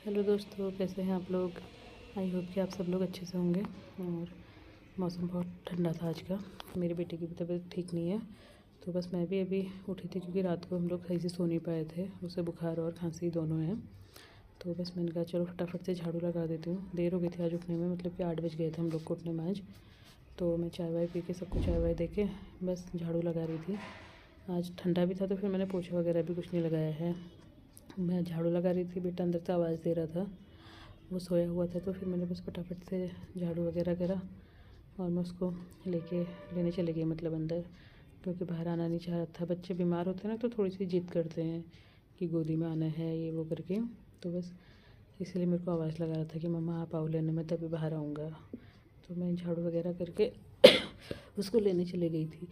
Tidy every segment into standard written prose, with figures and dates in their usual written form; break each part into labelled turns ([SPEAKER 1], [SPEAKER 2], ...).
[SPEAKER 1] Hello दोस्तों, कैसे हैं आप लोग। आई होप कि आप सब लोग अच्छे से होंगे। और मौसम बहुत ठंडा था आज का। मेरी बेटी की भी तबीयत ठीक नहीं है, तो बस मैं भी अभी उठी थी क्योंकि रात को हम लोग सही से सो नहीं पाए थे। उसे बुखार और खांसी दोनों हैं। तो बस मैंने कहा चलो फटाफट से झाड़ू लगा देती हूँ। देर हो गई थी आज उठने में, मतलब कि 8 बज गए थे हम लोग को उठने में आज। तो मैं चाय वाय पी के सबको चाय वाय दे के बस झाड़ू लगा रही थी। आज ठंडा भी था तो फिर मैंने पोछा वगैरह भी कुछ नहीं लगाया है। मैं झाड़ू लगा रही थी, बेटा अंदर से आवाज़ दे रहा था, वो सोया हुआ था। तो फिर मैंने बस फटाफट से झाड़ू वगैरह करा और मैं उसको लेने चली गई, मतलब अंदर, क्योंकि बाहर आना नहीं चाह रहा था। बच्चे बीमार होते हैं ना तो थोड़ी सी जिद करते हैं कि गोदी में आना है ये वो करके। तो बस इसलिए मेरे को आवाज़ लगा रहा था कि मम्मा आप आओ लेने, मैं तभी बाहर आऊँगा। तो मैं झाड़ू वगैरह करके उसको लेने चली गई थी।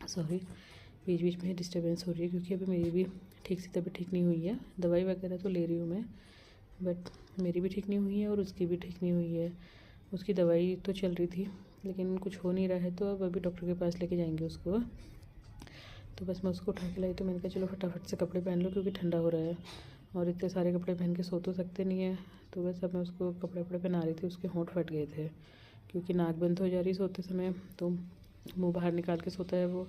[SPEAKER 1] सॉरी, बीच बीच में डिस्टर्बेंस हो रही है क्योंकि अभी मेरी भी ठीक से तबीयत ठीक नहीं हुई है। दवाई वगैरह तो ले रही हूँ मैं, बट मेरी भी ठीक नहीं हुई है और उसकी भी ठीक नहीं हुई है। उसकी दवाई तो चल रही थी लेकिन कुछ हो नहीं रहा है, तो अब अभी डॉक्टर के पास लेके जाएंगे उसको। तो बस मैं उसको उठा के लाई, तो मैंने कहा चलो फटाफट से कपड़े पहन लो क्योंकि ठंडा हो रहा है और इतने सारे कपड़े पहन के सो तो सकते नहीं है। तो बस अब मैं उसको कपड़े वपड़े पहना रही थी। उसके होंठ फट गए थे क्योंकि नाक बंद हो जा रही सोते समय, तो मुँह बाहर निकाल के सोता है वो।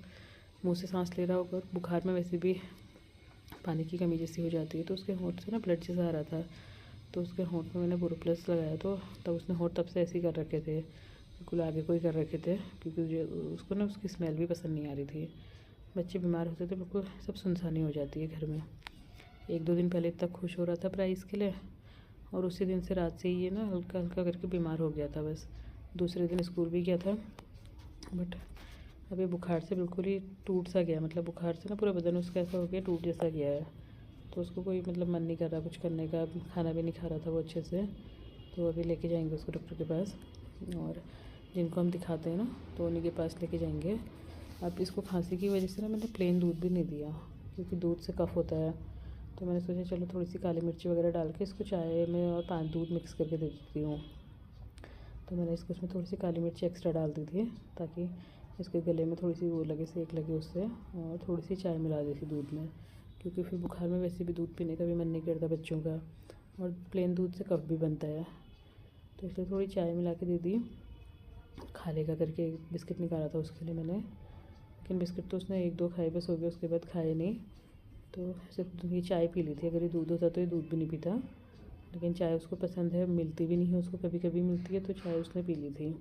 [SPEAKER 1] मुँह से सांस ले रहा होगा, बुखार में वैसे भी पानी की कमी जैसी हो जाती है, तो उसके होंठ से ना ब्लड जैसा आ रहा था। तो उसके होंठ में मैंने बोरोप्लस लगाया, तो तब उसने होंठ तब से ऐसे ही कर रखे थे, बिल्कुल आगे को ही कर रखे थे, क्योंकि उसको ना उसकी स्मेल भी पसंद नहीं आ रही थी। बच्चे बीमार होते थे बिल्कुल सब सुनसानी हो जाती है घर में। 1-2 दिन पहले इतना खुश हो रहा था प्राइज़ के लिए, और उसी दिन से रात से ही ये ना हल्का हल्का करके बीमार हो गया था। बस दूसरे दिन स्कूल भी गया था, बट अभी बुखार से बिल्कुल ही टूट सा गया, मतलब बुखार से ना पूरा बदन उसका ऐसा हो गया, टूट जैसा गया है। तो उसको कोई मतलब मन नहीं कर रहा कुछ करने का, खाना भी नहीं खा रहा था वो अच्छे से। तो अभी लेके जाएंगे उसको डॉक्टर के पास, और जिनको हम दिखाते हैं ना तो उन्हीं के पास लेके जाएंगे। अब इसको खांसी की वजह से ना मैंने प्लेन दूध भी नहीं दिया, क्योंकि दूध से कफ़ होता है। तो मैंने सोचा चलो थोड़ी सी काली मिर्ची वगैरह डाल के इसको चाय में और 5 दूध मिक्स करके दे देती हूँ। तो मैंने इसको उसमें थोड़ी सी काली मिर्ची एक्स्ट्रा डाल दी थी ताकि इसके गले में थोड़ी सी वो लगे, सेक लगे उससे, और थोड़ी सी चाय मिला दी थी दूध में, क्योंकि फिर बुखार में वैसे भी दूध पीने का भी मन नहीं करता बच्चों का, और प्लेन दूध से कफ भी बनता है। तो इसलिए थोड़ी चाय मिला के दे दी। खा लेगा करके बिस्किट निकाला था उसके लिए मैंने, लेकिन बिस्किट तो उसने 1-2 खाए बस, हो गया, उसके बाद खाए नहीं। तो सिर्फ ये चाय पी ली थी। अगर ये दूध होता तो ये दूध भी नहीं पीता, लेकिन चाय उसको पसंद है, मिलती भी नहीं है उसको, कभी कभी मिलती है, तो चाय उसने पी ली थी।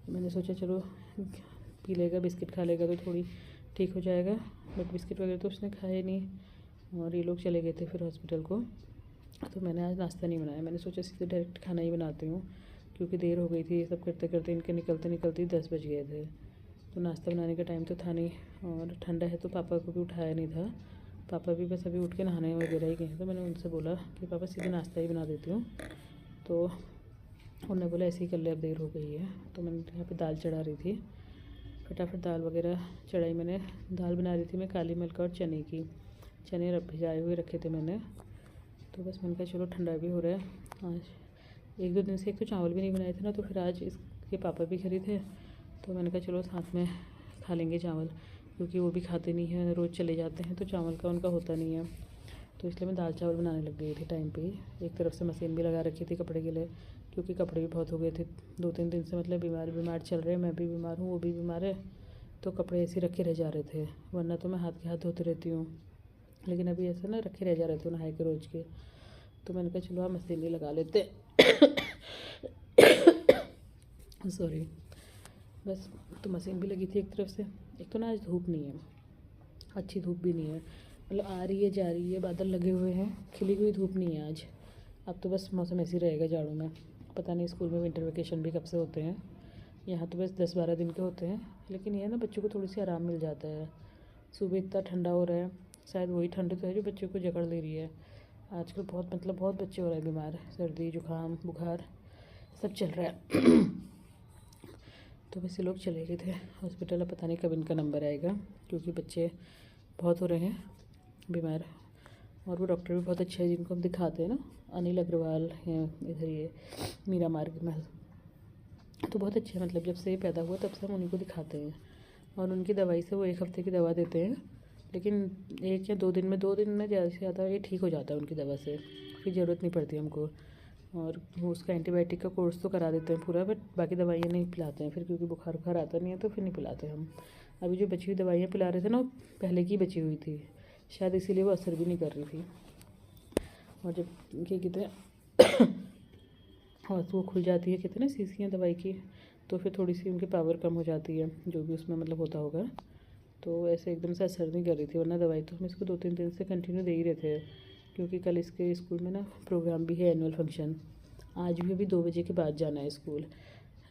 [SPEAKER 1] मैंने सोचा चलो पी लेगा, बिस्किट खा लेगा तो थोड़ी ठीक हो जाएगा, बट बिस्किट वगैरह तो उसने खाए नहीं। और ये लोग चले गए थे फिर हॉस्पिटल को, तो मैंने आज नाश्ता नहीं बनाया। मैंने सोचा सीधे डायरेक्ट खाना ही बनाती हूँ, क्योंकि देर हो गई थी ये सब करते करते, इनके निकलते निकलते 10 बज गए थे। तो नाश्ता बनाने का टाइम तो था नहीं, और ठंडा है तो पापा को भी उठाया नहीं था। पापा भी बस अभी उठ के नहाने वगैरह ही गए, तो मैंने उनसे बोला कि पापा सीधे नाश्ता ही बना देती हूँ। तो उन्होंने बोला ऐसे ही कर ले, अब देर हो गई है। तो मैंने यहाँ पे दाल चढ़ा रही थी, फटाफट दाल वगैरह चढ़ाई मैंने। दाल बना रही थी मैं काली मिर्च और चने की, चने भिजाए हुए रखे थे मैंने। तो बस मैंने कहा चलो ठंडा भी हो रहा है आज, 1-2 दिन से एक तो चावल भी नहीं बनाए थे ना, तो फिर आज इसके पापा भी घर ही थे, तो मैंने कहा चलो साथ में खा लेंगे चावल, क्योंकि वो भी खाते नहीं हैं, रोज़ चले जाते हैं तो चावल का उनका होता नहीं है। तो इसलिए मैं दाल चावल बनाने लग गई थी टाइम पे ही। एक तरफ से मशीन भी लगा रखी थी कपड़े के लिए, क्योंकि कपड़े भी बहुत हो गए थे 2-3 दिन से, मतलब बीमार चल रहे हैं। मैं भी बीमार हूँ, वो भी बीमार है, तो कपड़े ऐसे रखे रह जा रहे थे। वरना तो मैं हाथ के हाथ धोती रहती हूँ, लेकिन अभी ऐसे ना रखे रह जा रहे थे नहाए के रोज़ के। तो मैंने कहा चलो आप मशीन ही लगा लेते। सॉरी। बस तो मशीन भी लगी थी एक तरफ से। एक तो ना आज धूप नहीं है, अच्छी धूप भी नहीं है, मतलब आ रही है जा रही है, बादल लगे हुए हैं, खिली हुई धूप नहीं है आज। अब तो बस मौसम ऐसे ही रहेगा जाड़ों में। पता नहीं स्कूल में विंटर वेकेशन भी कब से होते हैं। यहाँ तो बस 10-12 दिन के होते हैं, लेकिन ये ना बच्चों को थोड़ी सी आराम मिल जाता है। सुबह इतना ठंडा हो रहा है, शायद वही ठंड तो है जो बच्चों को जकड़ ले रही है। आजकल बहुत, मतलब बहुत बच्चे हो रहे हैं बीमार, सर्दी जुकाम बुखार सब चल रहा है। तो वैसे लोग चले गए थे हॉस्पिटल, अब पता नहीं कब इनका नंबर आएगा, क्योंकि बच्चे बहुत हो रहे हैं बीमार। और वो डॉक्टर भी बहुत अच्छे हैं जिनको हम दिखाते हैं ना, अनिल अग्रवाल हैं इधर, ये मीरा मार्ग में, तो बहुत अच्छे हैं। मतलब जब से ये पैदा हुआ तब से हम उन्हीं को दिखाते हैं, और उनकी दवाई से वो 1 हफ्ते की दवा देते हैं, लेकिन 1 या 2 दिन में, 2 दिन में ज़्यादा से ज़्यादा ये ठीक हो जाता है उनकी दवा से, फिर ज़रूरत नहीं पड़ती हमको। और वो उसका एंटीबायोटिक का कोर्स तो करा देते हैं पूरा, बट बाकी दवाइयाँ नहीं पिलाते हैं फिर, क्योंकि बुखार बुखार आता नहीं है तो फिर नहीं पिलाते हम। अभी जो बची हुई दवाइयाँ पिला रहे थे ना, वो पहले की बची हुई थी, शायद इसीलिए वो असर भी नहीं कर रही थी। और जब क्या कहते हैं और वो खुल जाती है, कहते हैं ना शीशियाँ दवाई की, तो फिर थोड़ी सी उनकी पावर कम हो जाती है, जो भी उसमें मतलब होता होगा। तो ऐसे एकदम से असर नहीं कर रही थी, वरना दवाई तो हम इसको 2-3 दिन से कंटिन्यू दे ही रहे थे, क्योंकि कल इसके स्कूल में ना प्रोग्राम भी है, एनुअल फंक्शन। आज भी अभी 2 बजे के बाद जाना है स्कूल,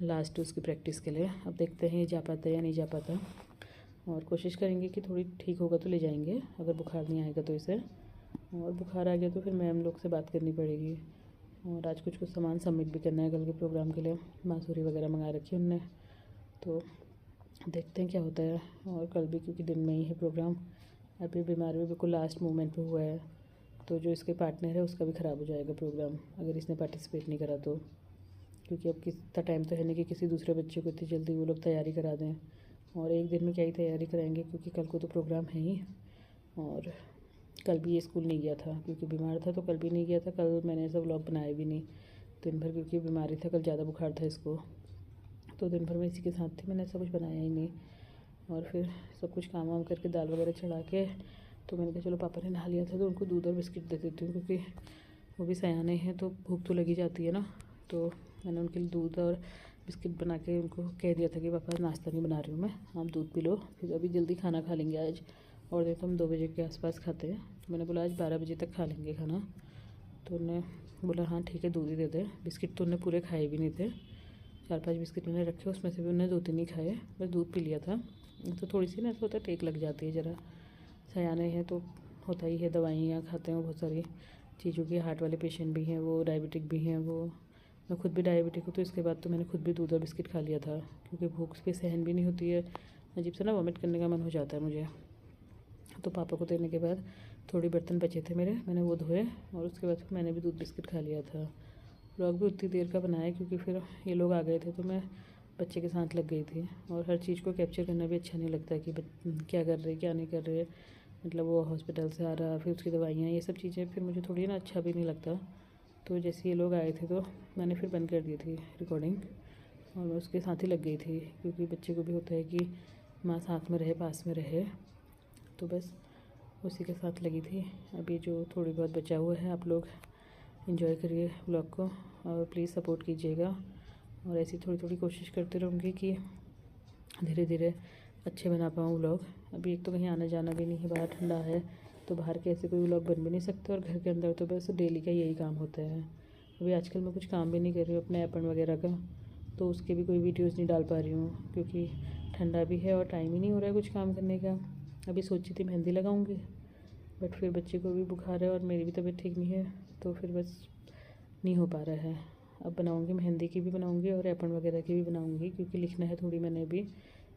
[SPEAKER 1] लास्ट उसकी प्रैक्टिस के लिए। अब देखते हैं ये जा पाता है या नहीं जा पाता, और कोशिश करेंगे कि थोड़ी ठीक होगा तो ले जाएंगे, अगर बुखार नहीं आएगा तो इसे। और बुखार आ गया तो फिर मैम लोग से बात करनी पड़ेगी। और आज कुछ कुछ सामान सबमिट भी करना है कल के प्रोग्राम के लिए, बांसुरी वगैरह मंगा रखी है उनने, तो देखते हैं क्या होता है। और कल भी क्योंकि दिन में ही है प्रोग्राम, अभी बीमार भी बिल्कुल लास्ट मोमेंट पे हुआ है, तो जो इसके पार्टनर है उसका भी ख़राब हो जाएगा प्रोग्राम अगर इसने पार्टिसिपेट नहीं करा तो। क्योंकि अब कितना टाइम तो है नहीं कि किसी दूसरे बच्चे को इतनी जल्दी वो लोग तैयारी करा दें, और एक दिन में क्या ही तैयारी कराएंगे, क्योंकि कल को तो प्रोग्राम है ही। और कल भी ये स्कूल नहीं गया था क्योंकि बीमार था, तो कल भी नहीं गया था। कल मैंने ऐसा व्लॉग बनाया भी नहीं दिन भर, क्योंकि बीमारी था, कल ज़्यादा बुखार था इसको, तो दिन भर मैं इसी के साथ थी, मैंने ऐसा कुछ बनाया ही नहीं। और फिर सब कुछ काम वाम करके दाल वगैरह चढ़ा के, तो मैंने कहा चलो पापा ने नहा लिया था तो उनको दूध और बिस्किट दे देती हूँ, क्योंकि वो भी सयाने हैं तो भूख तो लगी जाती है ना। तो मैंने उनके लिए दूध और बिस्किट बना के उनको कह दिया था कि पापा नाश्ता नहीं बना रही हूँ मैं, आप दूध पी लो, फिर अभी जल्दी खाना खा लेंगे आज। और देख तो हम 2 बजे के आसपास खाते हैं, तो मैंने बोला आज 12 बजे तक खा लेंगे खाना। तो उन्होंने बोला हाँ ठीक है दूध ही दे दे। बिस्किट तो उन्होंने पूरे खाए भी नहीं थे, 4-5 बिस्किट मैंने रखे, उसमें से भी उन्होंने 2-3 ही खाए, बस दूध पी लिया था। तो थोड़ी सी ना ऐसा होता है टेक लग जाती है ज़रा, सयाने हैं तो होता ही है, दवाइयाँ खाते हैं बहुत सारी चीज़ों की, हार्ट वाले पेशेंट भी हैं, वो डायबिटिक भी हैं, वो मैं खुद भी डायबिटिक हूँ, तो इसके बाद तो मैंने खुद भी दूध और बिस्किट खा लिया था, क्योंकि भूख पे सहन भी नहीं होती है, अजीब सा ना वॉमिट करने का मन हो जाता है मुझे। तो पापा को देने के बाद थोड़ी बर्तन बचे थे मेरे, मैंने वो धोए, और उसके बाद फिर मैंने भी दूध बिस्किट खा लिया था। व्लॉग भी उतनी देर का बनाया क्योंकि फिर ये लोग आ गए थे, तो मैं बच्चे के साथ लग गई थी, और हर चीज़ को कैप्चर करना भी अच्छा नहीं लगता कि क्या कर रहे क्या नहीं कर रहे, मतलब वो हॉस्पिटल से आ रहा, फिर उसकी दवाइयाँ, ये सब चीज़ें फिर मुझे थोड़ी ना अच्छा भी नहीं लगता। तो जैसे ये लोग आए थे तो मैंने फिर बंद कर दी थी रिकॉर्डिंग, और मैं उसके साथ ही लग गई थी, क्योंकि बच्चे को भी होता है कि माँ साथ में रहे, पास में रहे, तो बस उसी के साथ लगी थी। अभी जो थोड़ी बहुत बचा हुआ है, आप लोग एंजॉय करिए व्लॉग को, और प्लीज़ सपोर्ट कीजिएगा, और ऐसी थोड़ी थोड़ी कोशिश करते रहूँगी कि धीरे धीरे अच्छे बना पाऊँ व्लॉग। अभी एक तो कहीं आना जाना भी नहीं है, बाहर ठंडा है, तो बाहर के ऐसे कोई व्लॉग बन भी नहीं सकते, और घर के अंदर तो बस डेली का यही काम होता है। अभी आजकल मैं कुछ काम भी नहीं कर रही हूँ अपने ऐपन वगैरह का, तो उसके भी कोई वीडियोज़ नहीं डाल पा रही हूँ, क्योंकि ठंडा भी है और टाइम ही नहीं हो रहा है कुछ काम करने का। अभी सोची थी मेहंदी लगाऊंगी, बट फिर बच्चे को भी बुखार है और मेरी भी तबीयत ठीक नहीं है, तो फिर बस नहीं हो पा रहा है। अब बनाऊंगी, मेहंदी की भी बनाऊंगी और ऐपन वगैरह की भी बनाऊंगी, क्योंकि लिखना है थोड़ी, मैंने भी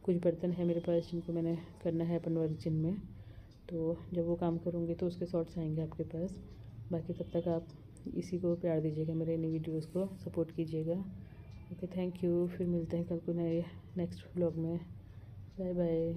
[SPEAKER 1] कुछ बर्तन है मेरे पास जिनको मैंने करना है ऐपन वर्जन में, तो जब वो काम करूँगी तो उसके शॉर्ट्स आएंगे आपके पास। बाकी तब तक आप इसी को प्यार दीजिएगा, मेरे इन वीडियोज़ को सपोर्ट कीजिएगा। ओके, थैंक यू, फिर मिलते हैं कल को नए नेक्स्ट व्लॉग में। Bye bye.